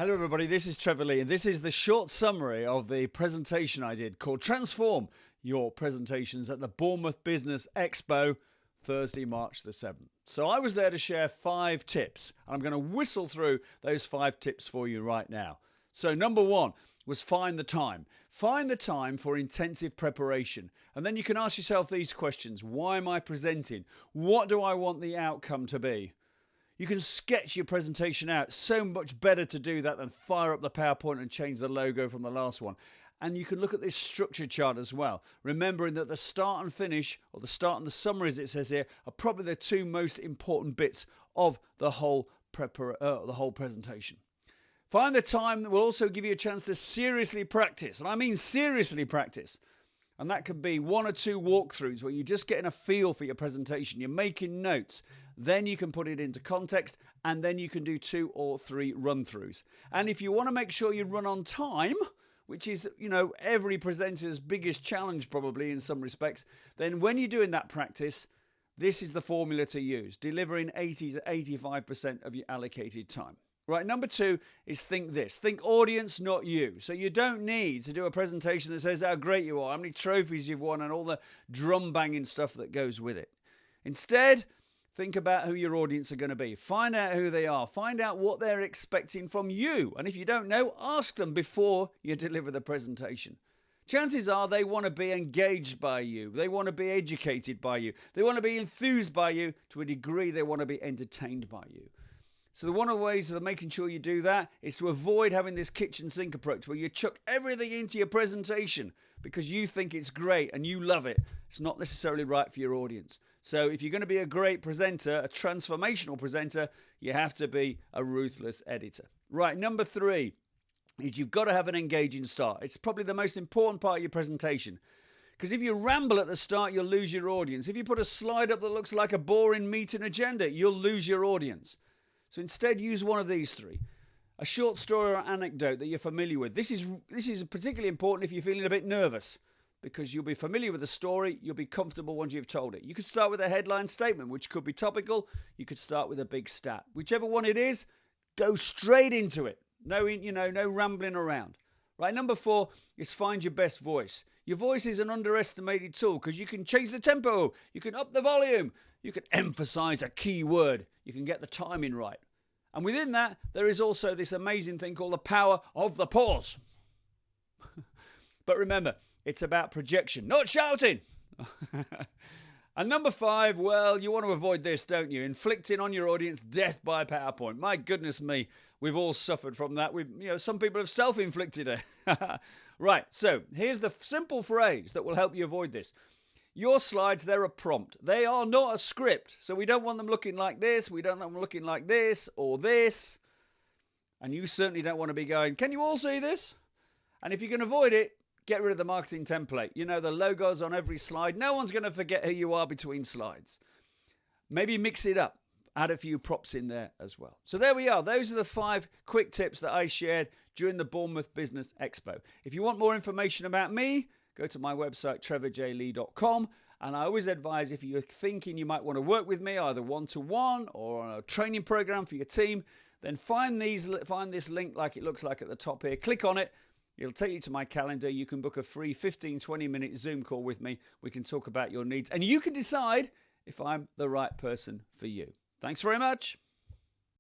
Hello everybody, this is Trevor Lee and this is the short summary of the presentation I did called Transform Your Presentations at the Bournemouth Business Expo, Thursday, March the 7th. So I was there to share 5 tips and I'm going to whistle through those 5 tips for you right now. So number 1 was find the time. Find the time for intensive preparation. And then you can ask yourself these questions. Why am I presenting? What do I want the outcome to be? You can sketch your presentation out. So much better to do that than fire up the PowerPoint and change the logo from the last one. And you can look at this structure chart as well, remembering that the start and finish, or the start and the summary as it says here, are probably the 2 most important bits of the whole presentation. Find the time that will also give you a chance to seriously practice, and I mean seriously practice. And that could be 1 or 2 walkthroughs where you're just getting a feel for your presentation. You're making notes. Then you can put it into context, and then you can do 2 or 3 run-throughs. And if you want to make sure you run on time, which is, every presenter's biggest challenge probably in some respects, then when you're doing that practice, this is the formula to use, delivering 80 to 85% of your allocated time. Right, number 2 is think this. Think audience, not you. So you don't need to do a presentation that says how great you are, how many trophies you've won, and all the drum banging stuff that goes with it. Instead, think about who your audience are going to be. Find out who they are. Find out what they're expecting from you. And if you don't know, ask them before you deliver the presentation. Chances are they want to be engaged by you. They want to be educated by you. They want to be enthused by you. To a degree, they want to be entertained by you. So one of the ways of making sure you do that is to avoid having this kitchen sink approach where you chuck everything into your presentation because you think it's great and you love it. It's not necessarily right for your audience. So if you're going to be a great presenter, a transformational presenter, you have to be a ruthless editor. Right, number 3 is you've got to have an engaging start. It's probably the most important part of your presentation. Because if you ramble at the start, you'll lose your audience. If you put a slide up that looks like a boring meeting agenda, you'll lose your audience. So instead, use one of these 3. A short story or anecdote that you're familiar with. This is particularly important if you're feeling a bit nervous, because you'll be familiar with the story, you'll be comfortable once you've told it. You could start with a headline statement, which could be topical. You could start with a big stat. Whichever one it is, go straight into it. No rambling around. Right, number 4 is find your best voice. Your voice is an underestimated tool because you can change the tempo, you can up the volume, you can emphasize a key word, you can get the timing right. And within that, there is also this amazing thing called the power of the pause. But remember, it's about projection, not shouting. And number 5, well, you want to avoid this, don't you? Inflicting on your audience death by PowerPoint. My goodness me, we've all suffered from that. Some people have self-inflicted it. Right, so here's the simple phrase that will help you avoid this. Your slides, they're a prompt. They are not a script. So we don't want them looking like this. We don't want them looking like this or this. And you certainly don't want to be going, can you all see this? And if you can avoid it, get rid of the marketing template. The logos on every slide. No one's going to forget who you are between slides. Maybe mix it up. Add a few props in there as well. So there we are. Those are the 5 quick tips that I shared during the Bournemouth Business Expo. If you want more information about me, go to my website, trevorjlee.com. And I always advise if you're thinking you might want to work with me, either one-to-one or on a training program for your team, then find this link like it looks like at the top here. Click on it. It'll take you to my calendar. You can book a free 15-20-minute Zoom call with me. We can talk about your needs. And you can decide if I'm the right person for you. Thanks very much.